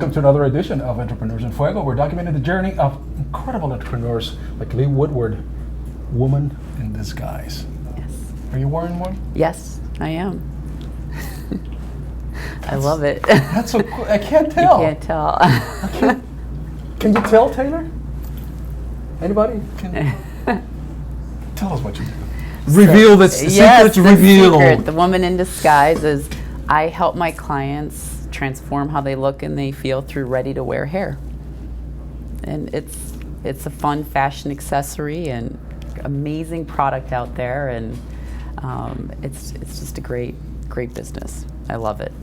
welcome to another edition of Entrepreneurs in Fuego. We're documenting the journey of incredible entrepreneurs like Lee Woodward, woman in disguise. Yes. Are you wearing one? Yes, I am. I love it. That's so cool. I can't tell. You can't tell. Can you tell, Taylor? Anybody? Tell us what you do. Reveal the secrets revealed. Secret. The woman in disguise is I help my clients transform how they look and they feel through ready-to-wear hair. And it's a fun fashion accessory and amazing product out there, and it's just a great business. I love it.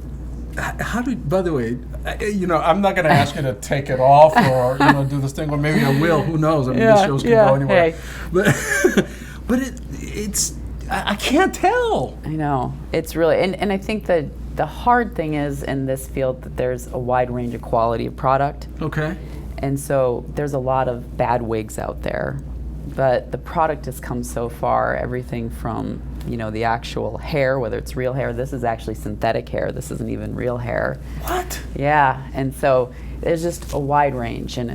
How do? By the way, I'm not going to ask you to take it off or do this thing, or maybe I will. Who knows? I mean, these shows can go anywhere. Hey. But it's I can't tell. I know, it's really, and I think that the hard thing is in this field that there's a wide range of quality of product. Okay. And so there's a lot of bad wigs out there, but the product has come so far. Everything from the actual hair, whether it's real hair. This is actually synthetic hair. This isn't even real hair. What? Yeah, and so there's just a wide range, and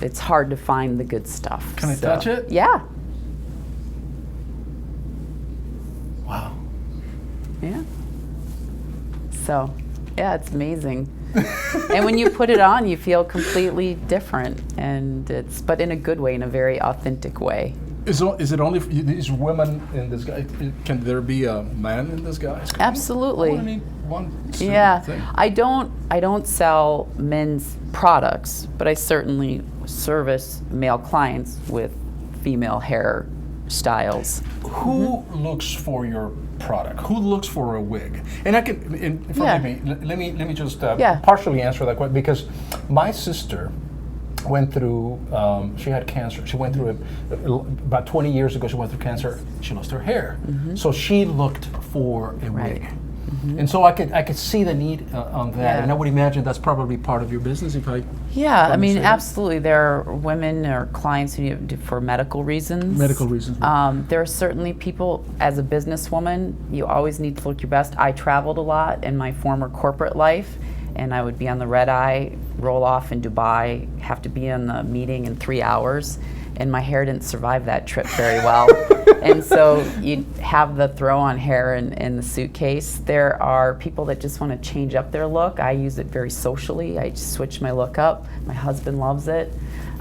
it's hard to find the good stuff. Can I touch it? Yeah. Wow. Yeah. So, yeah, it's amazing. And when you put it on, you feel completely different, and but in a good way, in a very authentic way. Is it only for these women in disguise? Can there be a man in disguise? Absolutely. I only need one thing. I don't sell men's products, but I certainly service male clients with female hair styles. Who looks for your product? Who looks for a wig? And I can, forgive me. Let me just partially answer that question, because my sister went through. She had cancer. She went through it about 20 years ago. She went through cancer. She lost her hair, so she looked for a wig. And so I could see the need on that, and I would imagine that's probably part of your business. Yeah, I mean, absolutely. There are women or clients who need it for medical reasons. Medical reasons. There are certainly people, as a businesswoman, you always need to look your best. I traveled a lot in my former corporate life, and I would be on the red eye, roll off in Dubai, have to be in the meeting in 3 hours, and my hair didn't survive that trip very well. And so you have the throw-on hair in the suitcase. There are people that just want to change up their look. I use it very socially. I switch my look up. My husband loves it.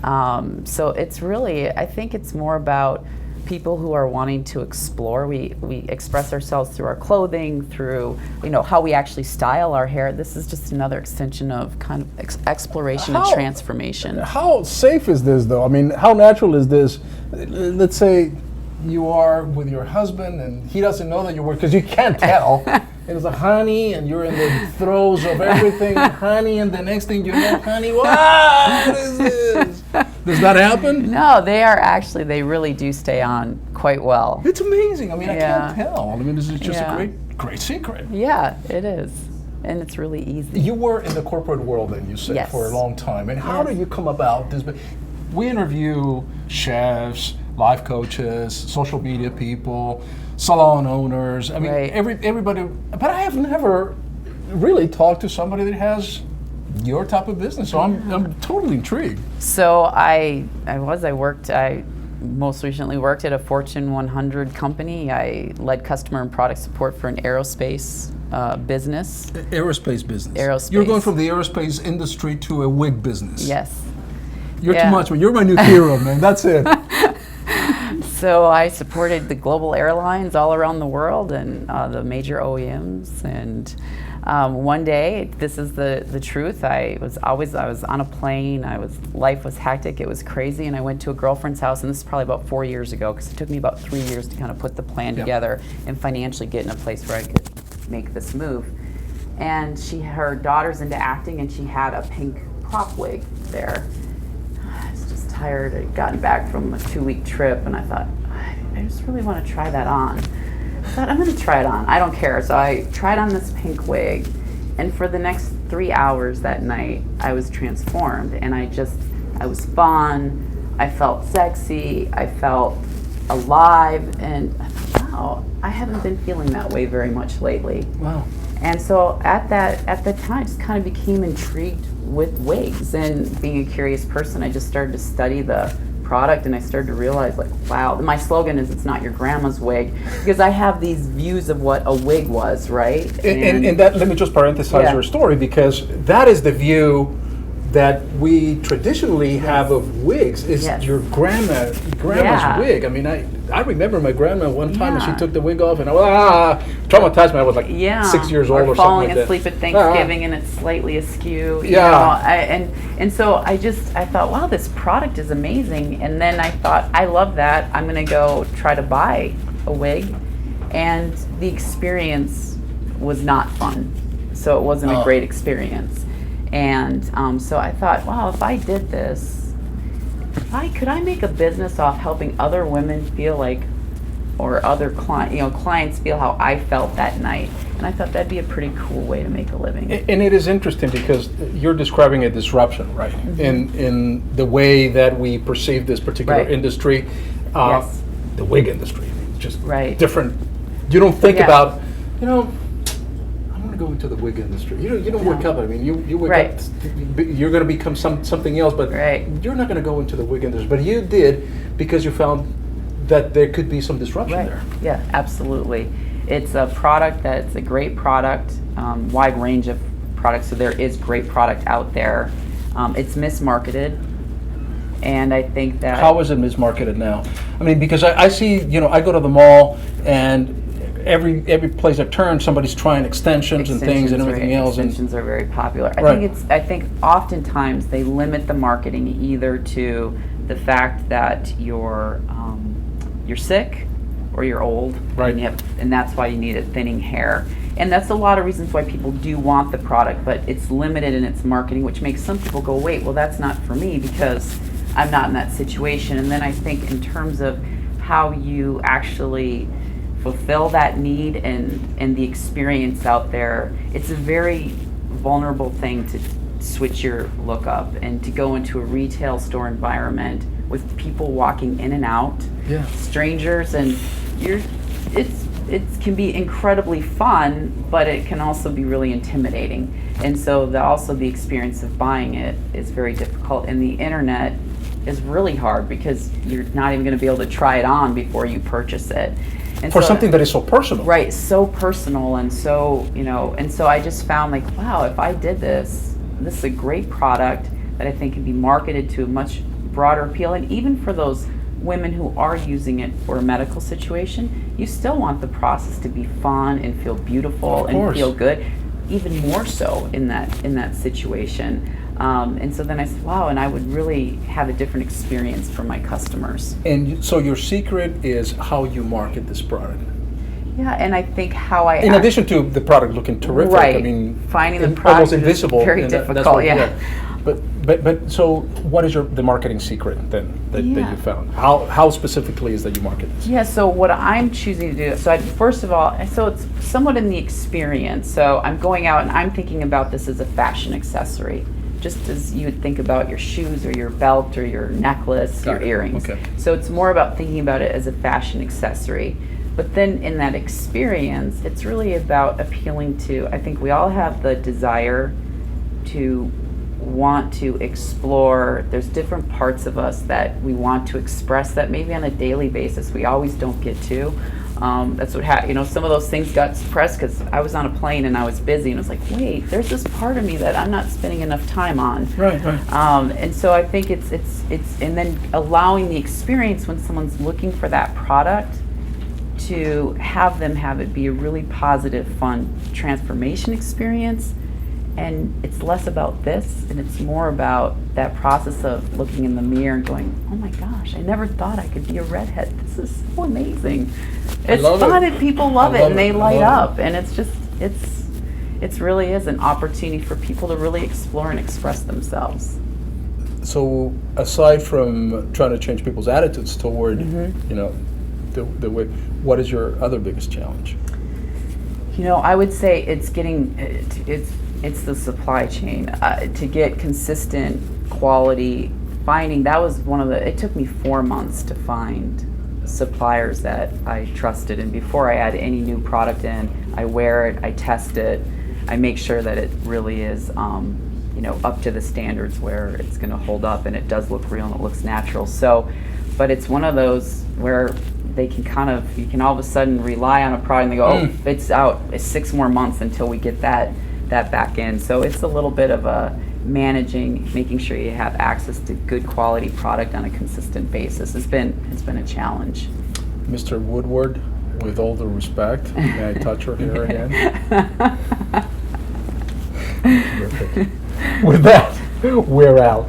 So it's really, I think it's more about people who are wanting to explore. We express ourselves through our clothing, through how we actually style our hair. This is just another extension of kind of exploration and transformation. How safe is this, though? I mean, how natural is this? Let's say you are with your husband and he doesn't know that you're working, because you can't tell. It was a honey, and you're in the throes of everything, honey, and the next thing you know, honey, what is this? Does that happen? No, they really do stay on quite well. It's amazing. I mean, I can't tell. I mean, this is just a great secret. Yeah, it is. And it's really easy. You were in the corporate world, then, you said, for a long time. And how do you come about this? We interview chefs, life coaches, social media people, salon owners. I mean, everybody. But I have never really talked to somebody that has your type of business. So I'm totally intrigued. So I most recently worked at a Fortune 100 company. I led customer and product support for an aerospace business. Aerospace business. Aerospace. You're going from the aerospace industry to a wig business. Yes. You're too much, man. You're my new hero, man. That's it. So I supported the global airlines all around the world and the major OEMs. And one day, this is the truth. I was on a plane. Life was hectic. It was crazy. And I went to a girlfriend's house, and this is probably about 4 years ago, because it took me about 3 years to kind of put the plan together and financially get in a place where I could make this move. And her daughter's into acting, and she had a pink prop wig there. I was just tired. I'd gotten back from a 2-week trip, and I thought, I just really want to try that on. I thought, I'm going to try it on. I don't care. So I tried on this pink wig, and for the next 3 hours that night, I was transformed, and I was fun. I felt sexy. I felt alive, and I thought, wow, I haven't been feeling that way very much lately. Wow. And so at the time, I just kind of became intrigued with wigs, and being a curious person, I just started to study the product, and I started to realize, like, wow, my slogan is "It's not your grandma's wig," because I have these views of what a wig was, right? And that, let me just parenthesize your story, because that is the view that we traditionally have of wigs, is your grandma's wig. I mean, I remember my grandma one time, and she took the wig off, and traumatized me. I was like 6 years old or something like that. Falling asleep at Thanksgiving and it's slightly askew. You know, and so I thought, wow, this product is amazing. And then I thought, I love that. I'm going to go try to buy a wig. And the experience was not fun. So it wasn't a great experience. And so I thought, wow, if I did this, could I make a business off helping other women feel like, or other clients feel how I felt that night? And I thought that'd be a pretty cool way to make a living. And it is interesting because you're describing a disruption, right? In the way that we perceive this particular industry, the wig industry, just different. You don't think about, go into the wig industry. You don't wake up. I mean, you wake up. You're going to become something else, but you're not going to go into the wig industry. But you did because you found that there could be some disruption there. Yeah, absolutely. It's a product that's a great product, wide range of products. So there is great product out there. It's mismarketed, and I think that. How is it mismarketed now? I mean, because I see, I go to the mall, and every place I turn, somebody's trying extensions and things and everything else. Extensions are very popular. I think oftentimes they limit the marketing either to the fact that you're sick or you're old, and that's why you need a thinning hair. And that's a lot of reasons why people do want the product, but it's limited in its marketing, which makes some people go, wait, well, that's not for me because I'm not in that situation. And then I think in terms of how you actually fulfill that need and the experience out there, it's a very vulnerable thing to switch your look up and to go into a retail store environment with people walking in and out, strangers, and it can be incredibly fun, but it can also be really intimidating. And so the experience of buying it is very difficult, and the internet is really hard because you're not even going to be able to try it on before you purchase it. And for something that is so personal. Right, so personal, and so, and so I just found, like, wow, if I did this is a great product that I think can be marketed to a much broader appeal. And even for those women who are using it for a medical situation, you still want the process to be fun and feel beautiful and feel good, even more so in that situation. And so then I said, wow, and I would really have a different experience for my customers. And so your secret is how you market this product. Yeah, and I think how I... In addition to the product looking terrific, right. I mean... Finding the product almost invisible. Is very difficult, But so what is the marketing secret then that you found? How specifically is that you market this? Yeah, so what I'm choosing to do, first of all, so it's somewhat in the experience. So I'm going out and I'm thinking about this as a fashion accessory, just as you would think about your shoes or your belt or your necklace, your earrings. Okay. So it's more about thinking about it as a fashion accessory. But then in that experience, it's really about appealing to, I think we all have the desire to want to explore. There's different parts of us that we want to express that maybe on a daily basis we always don't get to. That's what happened. Some of those things got suppressed because I was on a plane and I was busy, and I was like, wait, there's this part of me that I'm not spending enough time on. Right. And so I think it's and then allowing the experience when someone's looking for that product to have them have it be a really positive, fun transformation experience. And it's less about this, and it's more about that process of looking in the mirror and going, oh my gosh, I never thought I could be a redhead. This is so amazing. It's fun and people love it and they light up. And it's just, it really is an opportunity for people to really explore and express themselves. So aside from trying to change people's attitudes toward, the way, what is your other biggest challenge? I would say it's the supply chain. To get consistent quality, that was it took me 4 months to find suppliers that I trusted, and before I add any new product in, I wear it, I test it, I make sure that it really is up to the standards where it's going to hold up and it does look real and it looks natural. So, but it's one of those where they can you can all of a sudden rely on a product and they go, oh, it's out, it's 6 more months until we get that back in. So it's a little bit of a making sure you have access to good quality product on a consistent basis. It's been a challenge. Mr. Woodward, with all due respect, may I touch her hair again? With that, we're out.